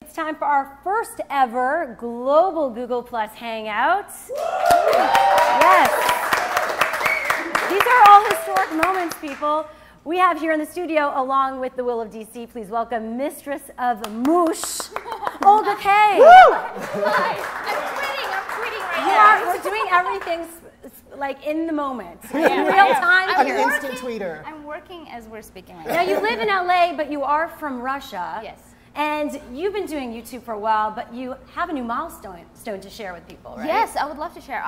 It's time for our first ever global Google Plus Hangouts. Yes. These are all historic moments, people. We have here in the studio, along with the Will of DC, please welcome Mistress of Moosh, Olga K. Woo! Hi. I'm tweeting right now. We're doing everything like in the moment, in real time. I'm an instant tweeter. I'm working as we're speaking right now. now. You live in LA, but you are from Russia. Yes. And you've been doing YouTube for a while, but you have a new milestone to share with people, right? Yes, I would love to share.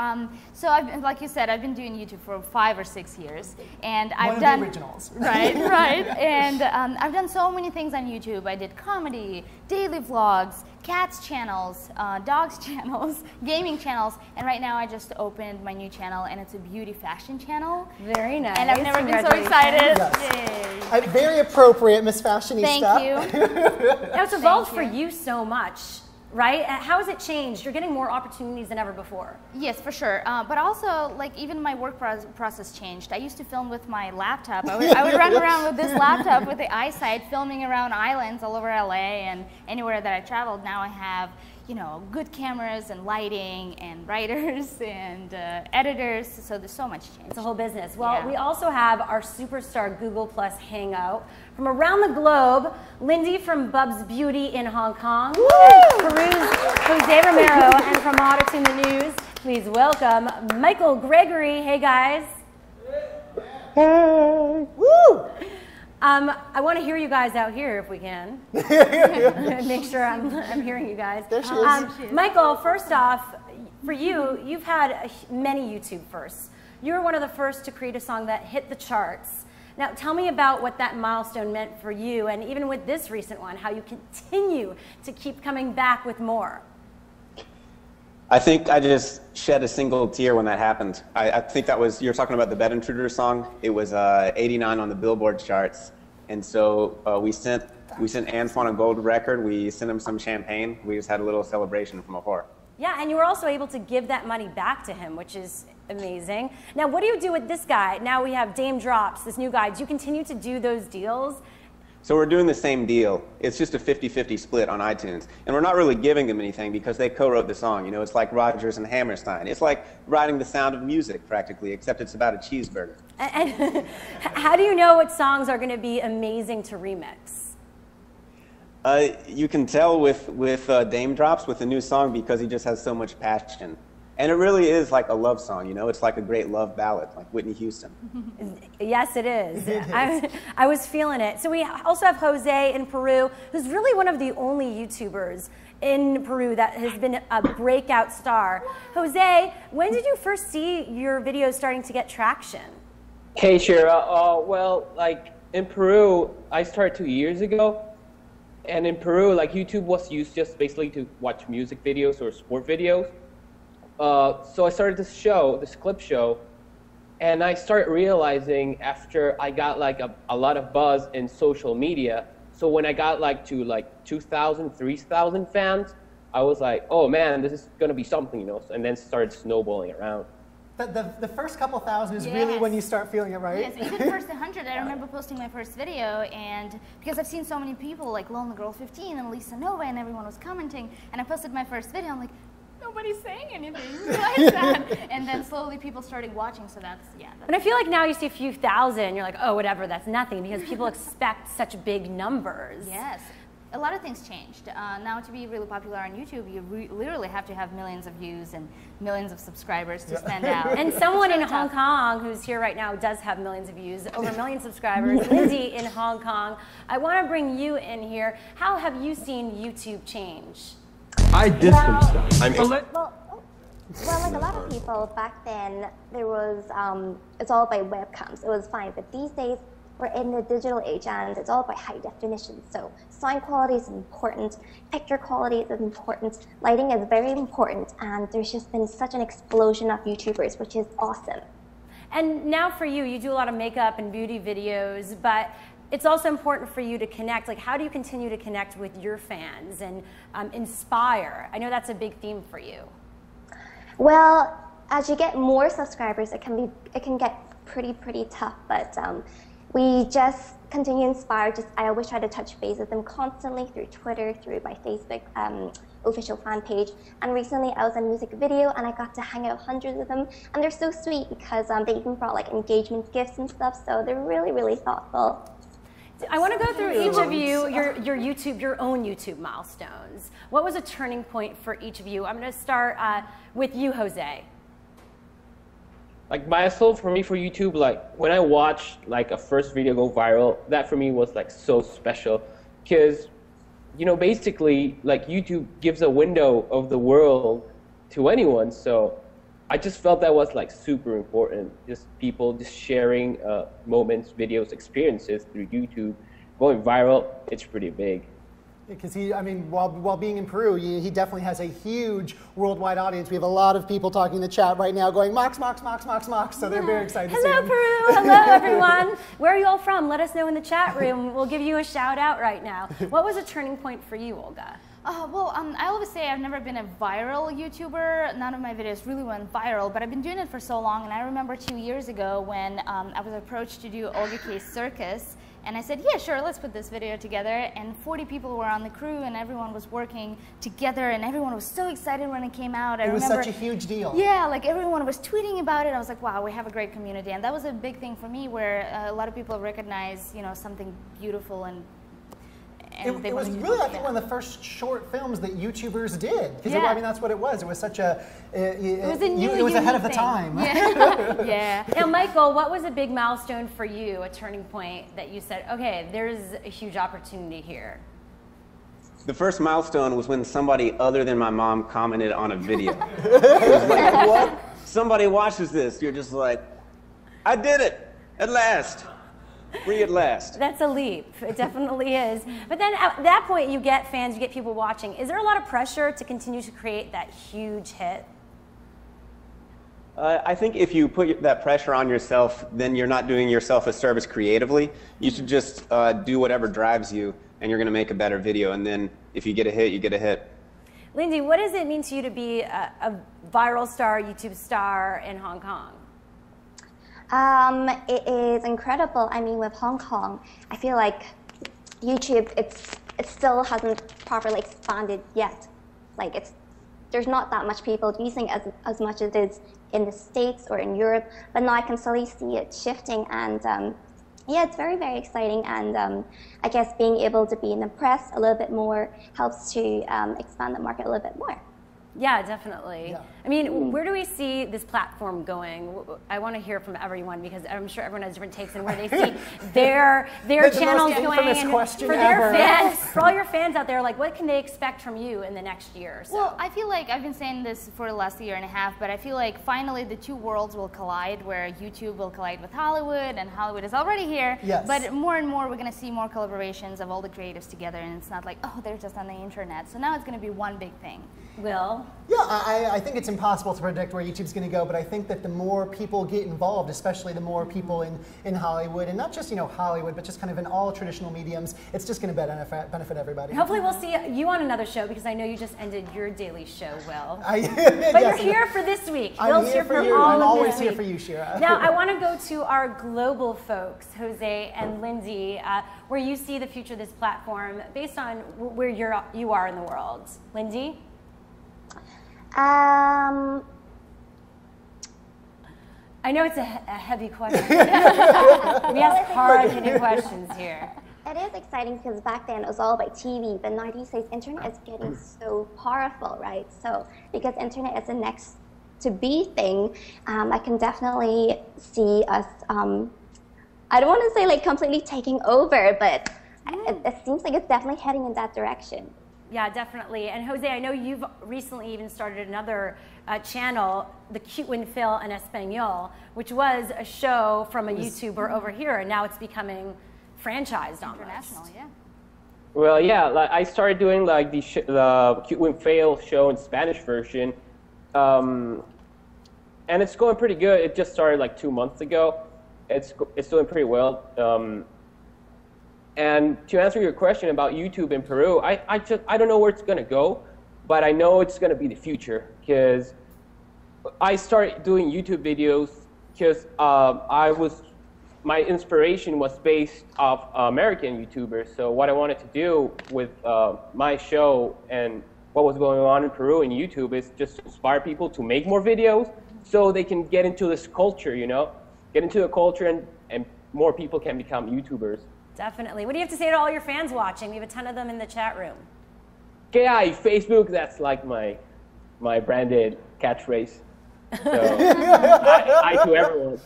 So, like you said, I've been doing YouTube for 5 or 6 years, and I've done the originals. Right, right. And I've done so many things on YouTube. I did comedy, daily vlogs, cats channels, dogs channels, gaming channels, and right now I just opened my new channel, and it's a beauty fashion channel. Very nice. And I've never been so excited. Yes. Very appropriate, Miss Fashionista. Thank you. Now it's evolved for you so much, right? How has it changed? You're getting more opportunities than ever before. Yes, for sure. But also, like, even my work process changed. I used to film with my laptop. I would run around with this laptop with the eyesight, filming around islands all over LA and anywhere that I traveled. Now I have, you know, good cameras and lighting and writers and editors. So there's so much change. It's a whole business. Well, we also have our superstar Google Plus Hangout from around the globe. Lindy from Bubz Beauty in Hong Kong. Peru's Jose Romero, and from Auditing the News, please welcome Michael Gregory. Hey guys. Hey. Woo! I want to hear you guys out here if we can. Make sure I'm hearing you guys. There she is. Michael, first off, for you, you've had many YouTube firsts. You were one of the first to create a song that hit the charts. Now, tell me about what that milestone meant for you, and even with this recent one, how you continue to keep coming back with more. I think I just shed a single tear when that happened. I think that was, you're talking about the Bed Intruder song. It was 89 on the Billboard charts. And so we sent Antoine a gold record. We sent him some champagne. We just had a little celebration from afar. Yeah, and you were also able to give that money back to him, which is amazing. Now, what do you do with this guy? Now we have Dame Drops, this new guy. Do you continue to do those deals? So we're doing the same deal. It's just a 50-50 split on iTunes. And we're not really giving them anything because they co-wrote the song. You know, it's like Rodgers and Hammerstein. It's like writing The Sound of Music, practically, except it's about a cheeseburger. And how do you know what songs are going to be amazing to remix? You can tell with Dame Drops, with the new song, because he just has so much passion. And it really is like a love song, you know? It's like a great love ballad, like Whitney Houston. Yes, it is. I was feeling it. So we also have Jose in Peru, who's really one of the only YouTubers in Peru that has been a breakout star. Jose, when did you first see your videos starting to get traction? Hey, Shira. Well, like in Peru, I started 2 years ago. And in Peru, like YouTube was used just basically to watch music videos or sport videos. So I started this clip show, and I started realizing after I got like a lot of buzz in social media. So when I got like to like 2,000, 3,000 fans, I was like, oh man, this is gonna be something, you know. And then started snowballing around. The first couple thousand is really when you start feeling it, right? Yes, even first 100. I remember posting my first video, and because I've seen so many people like Lonely Girl 15 and Lisa Nova, and everyone was commenting, and I posted my first video. I'm like, nobody's saying anything. Why that? And then slowly people started watching. So that's And I feel like now you see a few thousand, you're like, oh, whatever, that's nothing, because people expect such big numbers. Yes. A lot of things changed. Now to be really popular on YouTube, you literally have to have millions of views and millions of subscribers to stand out. And someone in Hong Kong who's here right now does have millions of views, over 1 million subscribers. Lindy in Hong Kong. I want to bring you in here. How have you seen YouTube change? I did some stuff. Well, like a lot of people back then, there was, it's all by webcams. It was fine, but these days, we're in the digital age and it's all about high definition. So sound quality is important, picture quality is important, lighting is very important, and there's just been such an explosion of YouTubers, which is awesome. And now for you, you do a lot of makeup and beauty videos, but it's also important for you to connect. Like, how do you continue to connect with your fans and inspire? I know that's a big theme for you. Well, as you get more subscribers, it can get pretty tough, but we just continue to inspire. I always try to touch base with them constantly through Twitter, through my Facebook official fan page. And recently I was in a music video and I got to hang out with hundreds of them. And they're so sweet because they even brought like engagement gifts and stuff. So they're really, really thoughtful. I want to go through each of you, your own YouTube milestones. What was a turning point for each of you? I'm going to start with you, Jose. Like milestone for me for YouTube, like when I watched like a first video go viral, that for me was like so special, because you know basically like YouTube gives a window of the world to anyone. So I just felt that was like super important. Just people just sharing moments, videos, experiences through YouTube, going viral. It's pretty big. Because I mean, while being in Peru, he definitely has a huge worldwide audience. We have a lot of people talking in the chat right now going, Mox, Mox, Mox, Mox, Mox. So they're very excited to see him. Hello, Peru. Hello, everyone. Where are you all from? Let us know in the chat room. We'll give you a shout out right now. What was a turning point for you, Olga? I always say I've never been a viral YouTuber. None of my videos really went viral, but I've been doing it for so long. And I remember 2 years ago when I was approached to do Olga K's Circus. And I said, yeah, sure, let's put this video together. And 40 people were on the crew, and everyone was working together, and everyone was so excited when it came out. It was such a huge deal. Yeah, like everyone was tweeting about it. I was like, wow, we have a great community. And that was a big thing for me, where a lot of people recognize, you know, something beautiful and it was really, I think, one of the first short films that YouTubers did. Because I mean, that's what it was. It was such a, it was ahead of the time. Yeah. Yeah. Now, Michael, what was a big milestone for you, a turning point that you said, okay, there's a huge opportunity here? The first milestone was when somebody other than my mom commented on a video. It was like, what? Somebody watches this. You're just like, I did it at last. Free at last. That's a leap. It definitely is. But then at that point, you get fans, you get people watching. Is there a lot of pressure to continue to create that huge hit? I think if you put that pressure on yourself, then you're not doing yourself a service creatively. You should just do whatever drives you, and you're going to make a better video. And then if you get a hit, you get a hit. Lindy, what does it mean to you to be a viral star, YouTube star in Hong Kong? It is incredible. I mean, with Hong Kong, I feel like YouTube, it still hasn't properly expanded yet. Like there's not that much people using as much as it is in the States or in Europe, but now I can slowly see it shifting, and yeah, it's very, very exciting, and I guess being able to be in the press a little bit more helps to expand the market a little bit more. Yeah, definitely. Yeah. I mean, where do we see this platform going? I want to hear from everyone, because I'm sure everyone has different takes on where they see their channels going. And for their fans, for all your fans out there, like, what can they expect from you in the next year or so? Well, I feel like I've been saying this for the last year and a half, but I feel like finally the two worlds will collide, where YouTube will collide with Hollywood, and Hollywood is already here. Yes. But more and more, we're going to see more collaborations of all the creatives together, and it's not like, oh, they're just on the internet. So now it's going to be one big thing. Will? Yeah, I think it's impossible to predict where YouTube's going to go, but I think that the more people get involved, especially the more people in Hollywood, and not just, you know, Hollywood, but just kind of in all traditional mediums, it's just going to benefit everybody. Hopefully we'll see you on another show, because I know you just ended your daily show, Will. But yes, you're here for this week. I'm here for you. I'm always here for you, Shira. Now, I want to go to our global folks, Jose and Lindy, where you see the future of this platform based on where you are in the world. Lindy? I know it's a heavy question. We ask hard-hitting questions here. It is exciting, because back then it was all about TV, but now these days internet is getting so powerful, right? So because internet is the next to be thing, I can definitely see us, I don't want to say like completely taking over, but it seems like it's definitely heading in that direction. Yeah, definitely. And Jose, I know you've recently even started another channel, The Cute Win Phil en Espanol, which was a show from a YouTuber over here, and now it's becoming franchised almost. International, yeah. Well, yeah, like I started doing like the Cute Win Fail show in Spanish version, and it's going pretty good. It just started like 2 months ago. It's doing pretty well. And to answer your question about YouTube in Peru, I don't know where it's going to go, but I know it's going to be the future, because I started doing YouTube videos because I was my inspiration was based off American YouTubers. So what I wanted to do with my show and what was going on in Peru and YouTube is just to inspire people to make more videos so they can get into this culture, you know? Get into the culture and more people can become YouTubers. Definitely. What do you have to say to all your fans watching? We have a ton of them in the chat room. ¿Qué hay? Facebook, that's like my branded catchphrase. So, hi to everyone.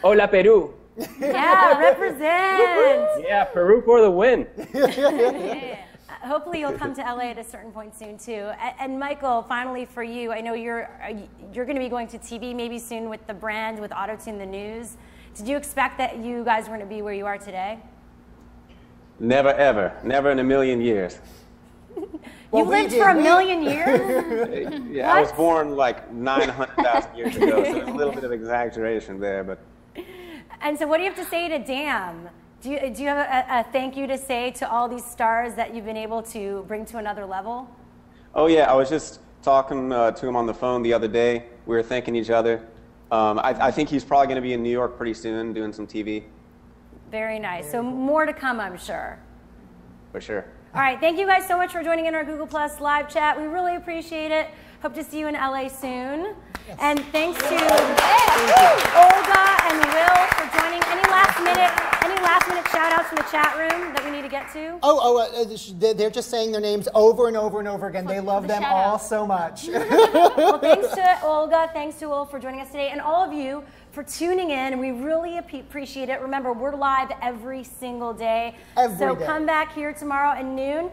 Hola, Peru. Yeah, represent. Yeah, Peru for the win. Yeah. Hopefully you'll come to LA at a certain point soon too. And Michael, finally for you, I know you're going to be going to TV maybe soon with the brand, with AutoTune the News. Did you expect that you guys were going to be where you are today? Never ever. Never in a million years. You lived for a million years? Yeah, What? I was born like 900,000 years ago, so there's a little bit of exaggeration there, but. And so what do you have to say to Dam? Do you have a thank you to say to all these stars that you've been able to bring to another level? Oh yeah, I was just talking to him on the phone the other day. We were thanking each other. I think he's probably going to be in New York pretty soon doing some TV. Very nice. So more to come, I'm sure. For sure. All right, thank you guys so much for joining in our Google Plus live chat. We really appreciate it. Hope to see you in LA soon. Yes. And thanks to Olga and Will for joining. Any last minute shout outs from the chat room that we need to get to? They're just saying their names over and over and over again. They love them all so much. Well, thanks to Olga, thanks to Will for joining us today, and all of you for tuning in. We really appreciate it. Remember, we're live every single day. So come back here tomorrow at noon.